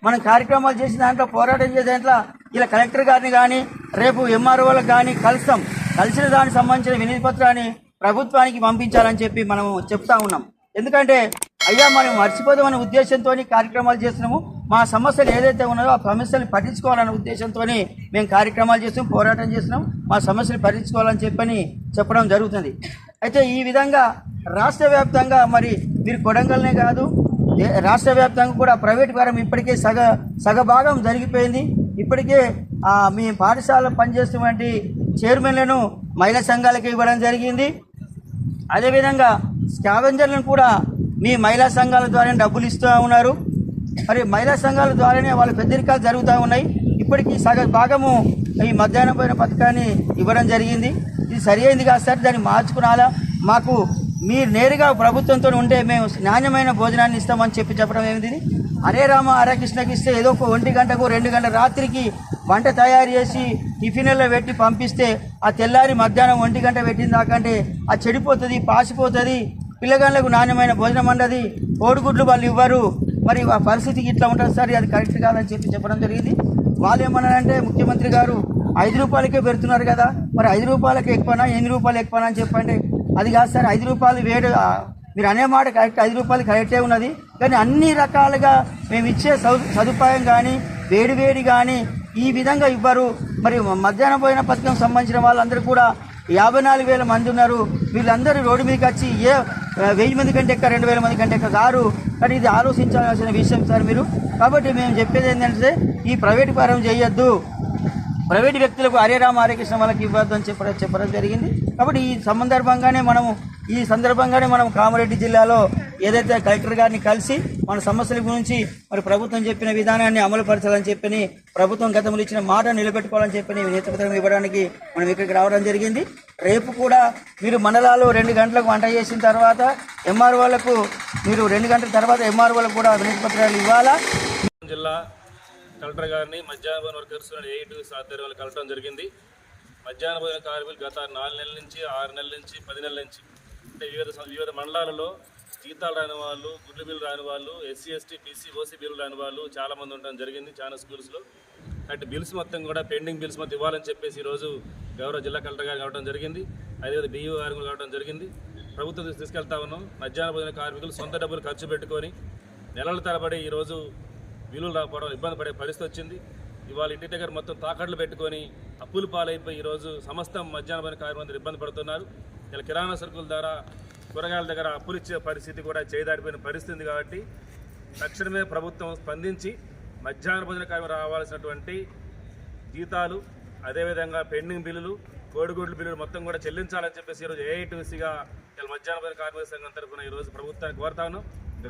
మనం కార్యక్రమాలు చేసిన దాంట్లో పోరాటం చేసే దాంట్లో ఇలా కలెక్టర్ గారిని కానీ రేపు ఎంఆర్ఓలకు కానీ కలిసిన దానికి సంబంధించిన వినతి పత్రాన్ని ప్రభుత్వానికి పంపించాలని చెప్పి మనము చెప్తా ఉన్నాం. ఎందుకంటే అయ్యా మనం మర్చిపోదామనే ఉద్దేశంతో కార్యక్రమాలు చేస్తున్నాము. మా సమస్యలు ఏదైతే ఉన్నాయో ఆ సమస్యలు పట్టించుకోవాలనే ఉద్దేశంతో మేము కార్యక్రమాలు చేస్తున్నాం, పోరాటం చేస్తున్నాం. మా సమస్యలు పట్టించుకోవాలని చెప్పడం జరుగుతుంది. అయితే ఈ విధంగా రాష్ట్ర వ్యాప్తంగా మరి మీరు కొడంగల్నే కాదు రాష్ట్ర వ్యాప్తంగా కూడా ప్రైవేట్ పరం ఇప్పటికే సగభాగం జరిగిపోయింది. ఇప్పటికే మీ పాఠశాల పనిచేస్తున్నటువంటి చైర్మన్లను మహిళా సంఘాలకు ఇవ్వడం జరిగింది. అదేవిధంగా స్కావెంజర్లను కూడా మీ మహిళా సంఘాల ద్వారా డబ్బులు ఇస్తూ ఉన్నారు. మరి మహిళా సంఘాల ద్వారానే వాళ్ళ పెద్దరికాలు జరుగుతూ ఉన్నాయి. ఇప్పటికీ భాగము ఈ మధ్యాహ్న భోజన పథకాన్ని ఇవ్వడం జరిగింది. ఇది సరి అయింది కాదు సార్, దాన్ని మార్చుకునాలా. మాకు మీరు నేరుగా ప్రభుత్వంతో ఉంటే మేము నాణ్యమైన భోజనాన్ని ఇస్తామని చెప్పడం ఏమిటి? హరే రామ హరే కృష్ణకి ఇస్తే ఏదో ఒక 1 గంటకు 2 గంటల రాత్రికి వంట తయారు చేసి టిఫిన్లలో పెట్టి పంపిస్తే ఆ తెల్లారి మధ్యాహ్నం 1 గంట పెట్టిన దాకంటే అది చెడిపోతుంది, పాసిపోతుంది, పిల్లగాళ్ళకు నాణ్యమైన భోజనం ఉండదు, కోడిగుడ్లు వాళ్ళు ఇవ్వరు. మరి ఆ పరిస్థితికి ఇట్లా ఉంటుంది సార్, అది కరెక్ట్ కాదని చెప్పడం జరిగింది. వాళ్ళు ఏమన్నారంటే ముఖ్యమంత్రి గారు 5 రూపాయలకే పెడుతున్నారు కదా, మరి 5 రూపాయలకి ఎక్కువనా 8 రూపాయలు ఎక్కువనా అని చెప్పండి. అది కాదు సార్, 5 రూపాయలు మీరు అనే మాట కరెక్ట్, 5 రూపాయలు కరెక్టే ఉన్నది. కానీ అన్ని రకాలుగా మేము ఇచ్చే సదుపాయం కానీ వేడి కానీ ఈ విధంగా ఇవ్వరు. మరి మధ్యాహ్న భోజన పథకం సంబంధించిన వాళ్ళందరూ కూడా 54,000 మంది ఉన్నారు. వీళ్ళందరూ రోడ్డు మీదకి వచ్చి 1000 మంది కంటే ఎక్కువ 2,000 మంది కంటే ఎక్కువ కారు. కానీ ఇది ఆలోచించాల్సిన విషయం సార్ మీరు. కాబట్టి మేము చెప్పేది ఏంటంటే ఈ ప్రైవేట్ పరం చేయొద్దు, ప్రైవేటు వ్యక్తులకు హరే రామ హరే కృష్ణ వాళ్ళకి ఇవ్వద్దు అని చెప్పడం జరిగింది. కాబట్టి ఈ సందర్భంగానే మనం కామారెడ్డి జిల్లాలో ఏదైతే కలెక్టర్ గారిని కలిసి మన సమస్యల గురించి మరి ప్రభుత్వం చెప్పిన విధానాన్ని అమలు పరచాలని చెప్పని, ప్రభుత్వం గతంలో ఇచ్చిన మాట నిలబెట్టుకోవాలని చెప్పని నేతృత్వం ఇవ్వడానికి మనం ఇక్కడికి రావడం జరిగింది. రేపు కూడా మీరు మండలాల్లో 2 గంటలకు వంట చేసిన తర్వాత ఎంఆర్ఓలకు మీరు 2 గంటల తర్వాత ఎంఆర్ఓలకు కూడా వినతి పత్రాలు ఇవ్వాలా. జిల్లా కలెక్టర్ గారిని మధ్యాహ్న భోజన వర్కర్స్ ఏఐటీ ఆధ్వర్యంలో కలవడం జరిగింది. మధ్యాహ్న భోజన కార్మికులు గత 4 నెలల నుంచి 6 నెలల నుంచి 10 నెలల నుంచి అంటే వివిధ మండలాలలో జీతాలు రాని వాళ్ళు, గుడ్లు బిల్లు రాని వాళ్ళు, SC ST BC OC bill రాని వాళ్ళు చాలామంది ఉండడం జరిగింది చాలా స్కూల్స్లో. అంటే బిల్స్ మొత్తం కూడా పెండింగ్ బిల్స్ మొత్తం ఇవ్వాలని చెప్పేసి ఈరోజు గౌరవ జిల్లా కలెక్టర్ గారు కావడం జరిగింది. అదేవిధంగా బిఈఓ గారు కావడం జరిగింది. ప్రభుత్వం తీసుకెళ్తా ఉన్నాం. మధ్యాహ్న భోజన కార్మికులు సొంత డబ్బులు ఖర్చు పెట్టుకొని నెలల తరబడి ఈరోజు బిల్లులు రాకపోవడం ఇబ్బంది పడే పరిస్థితి వచ్చింది. ఇవాళ ఇంటి దగ్గర మొత్తం తాకట్లు పెట్టుకొని అప్పులు పాలైపోయి ఈరోజు సమస్త మధ్యాహ్న భోజన కార్మికులు ఇబ్బంది పడుతున్నారు. ఇలా కిరాణా సరుకుల ద్వారా కూరగాయల దగ్గర అప్పులు ఇచ్చే పరిస్థితి కూడా చేయదాడిపోయిన పరిస్థితి. కాబట్టి తక్షణమే ప్రభుత్వం స్పందించి మధ్యాహ్న భోజన కార్మికులు రావాల్సినటువంటి జీతాలు, అదేవిధంగా పెండింగ్ బిల్లులు, కోడిగుడ్ల బిల్లులు మొత్తం కూడా చెల్లించాలని చెప్పేసి ఈరోజు ఏఐటీసీగా ఇలా మధ్యాహ్న భోజన కార్మిక సంఘం తరఫున ఈరోజు ప్రభుత్వానికి కోరుతా ఉన్నాం.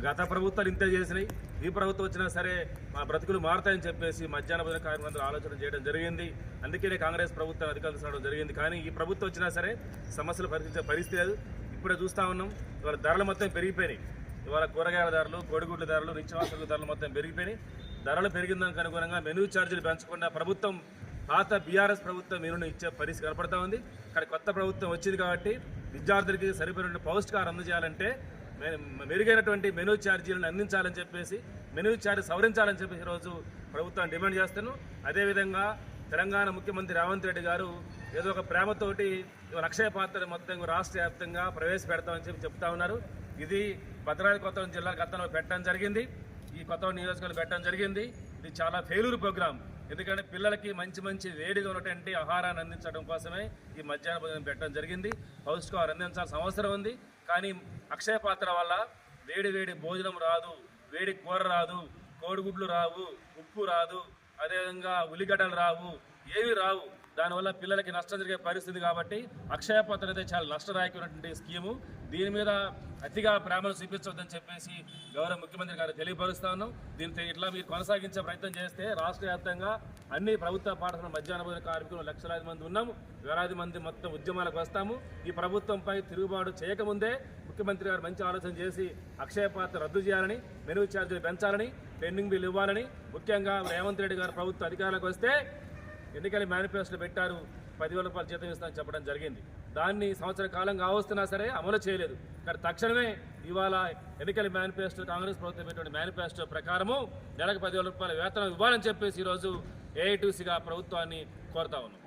గత ప్రభుత్వాలు ఇంతే చేసినాయి, ఈ ప్రభుత్వం వచ్చినా సరే మా బ్రతుకులు మారుతాయని చెప్పేసి మధ్యాహ్న భోజన కార్మికులందరూ ఆలోచన చేయడం జరిగింది. అందుకనే కాంగ్రెస్ ప్రభుత్వం అధికారులు తీసుకోవడం జరిగింది. కానీ ఈ ప్రభుత్వం వచ్చినా సరే సమస్యలు పరిష్కరించే పరిస్థితి లేదు. ఇప్పుడే చూస్తూ ఉన్నాం, ఇవాళ ధరలు మొత్తం పెరిగిపోయినాయి. ఇవాళ కూరగాయల ధరలు, కోడిగుడ్ల ధరలు, నిత్యావసర ధరలు మొత్తం పెరిగిపోయినాయి. ధరలు పెరిగిన దానికి అనుగుణంగా మెనూ ఛార్జీలు పెంచకుండా ప్రభుత్వం పాత బీఆర్ఎస్ ప్రభుత్వం మెనూని ఇచ్చే పరిస్థితి కనపడతా ఉంది. కానీ కొత్త ప్రభుత్వం వచ్చింది కాబట్టి విద్యార్థులకి సరిపోయిన పౌష్టికాహారం అందజేయాలంటే మెరుగైనటువంటి మెనూ ఛార్జీలను అందించాలని చెప్పేసి, మెనూ ఛార్జీ సవరించాలని చెప్పేసి ఈరోజు ప్రభుత్వాన్ని డిమాండ్ చేస్తాను. అదేవిధంగా తెలంగాణ ముఖ్యమంత్రి రేవంత్ రెడ్డి గారు ఏదో ఒక ప్రేమతోటి అక్షయ పాత్ర మొత్తం రాష్ట్ర వ్యాప్తంగా ప్రవేశపెడతామని చెప్పి చెప్తా ఉన్నారు. ఇది భద్రాద్రి కొత్తగూడెం జిల్లా గతంలో పెట్టడం జరిగింది, ఈ కొత్తగూడెం నియోజకవర్గంలో పెట్టడం జరిగింది. ఇది చాలా ఫెయిల్యూర్ ప్రోగ్రామ్. ఎందుకంటే పిల్లలకి మంచి వేడిగా ఉన్నటువంటి ఆహారాన్ని అందించడం కోసమే ఈ మధ్యాహ్న భోజనం పెట్టడం జరిగింది. పౌష్టికాహారం అందించాల్సిన అవసరం ఉంది. కానీ అక్షయ పాత్ర వల్ల వేడి భోజనం రాదు, వేడి కూర రాదు, కోడిగుడ్లు రావు, ఉప్పు రాదు, అదేవిధంగా ఉల్లిగడ్డలు రావు, ఏవి రావు. దానివల్ల పిల్లలకి నష్టం జరిగే పరిస్థితి. కాబట్టి అక్షయ పాత్ర అయితే చాలా నష్టదాయకమైనటువంటి స్కీము. దీని మీద అతిగా ప్రేమను చూపించవద్దని చెప్పేసి గౌరవ ముఖ్యమంత్రి గారు తెలియపరుస్తా ఉన్నాం. దీంతో ఇట్లా మీరు కొనసాగించే ప్రయత్నం చేస్తే రాష్ట్ర వ్యాప్తంగా అన్ని ప్రభుత్వ పాఠశాల మధ్యాహ్న భోజన కార్మికులు లక్షలాది మంది ఉన్నాము, వేలాది మంది మొత్తం ఉద్యమాలకు వస్తాము. ఈ ప్రభుత్వంపై తిరుగుబాటు చేయకముందే ముఖ్యమంత్రి గారు మంచి ఆలోచన చేసి అక్షయ పాత్ర రద్దు చేయాలని, మెనూ ఛార్జీలు పెంచాలని, పెండింగ్ బిల్లు ఇవ్వాలని, ముఖ్యంగా రేవంత్ రెడ్డి గారు ప్రభుత్వ అధికారులకు వస్తే ఎన్నికల మేనిఫెస్టోలో పెట్టారు 10,000 రూపాయలు జీతం ఇస్తామని చెప్పడం జరిగింది. దాన్ని సంవత్సర కాలంగా ఆవస్తున్నా సరే అమలు చేయలేదు. కానీ తక్షణమే ఇవాళ ఎన్నికల మేనిఫెస్టో కాంగ్రెస్ ప్రభుత్వం పెట్టిన మేనిఫెస్టో ప్రకారము నెలకు 10,000 రూపాయల వేతనం ఇవ్వాలని చెప్పేసి ఈరోజు ఏఐటీసీగా ప్రభుత్వాన్ని కోరుతా ఉన్నాం.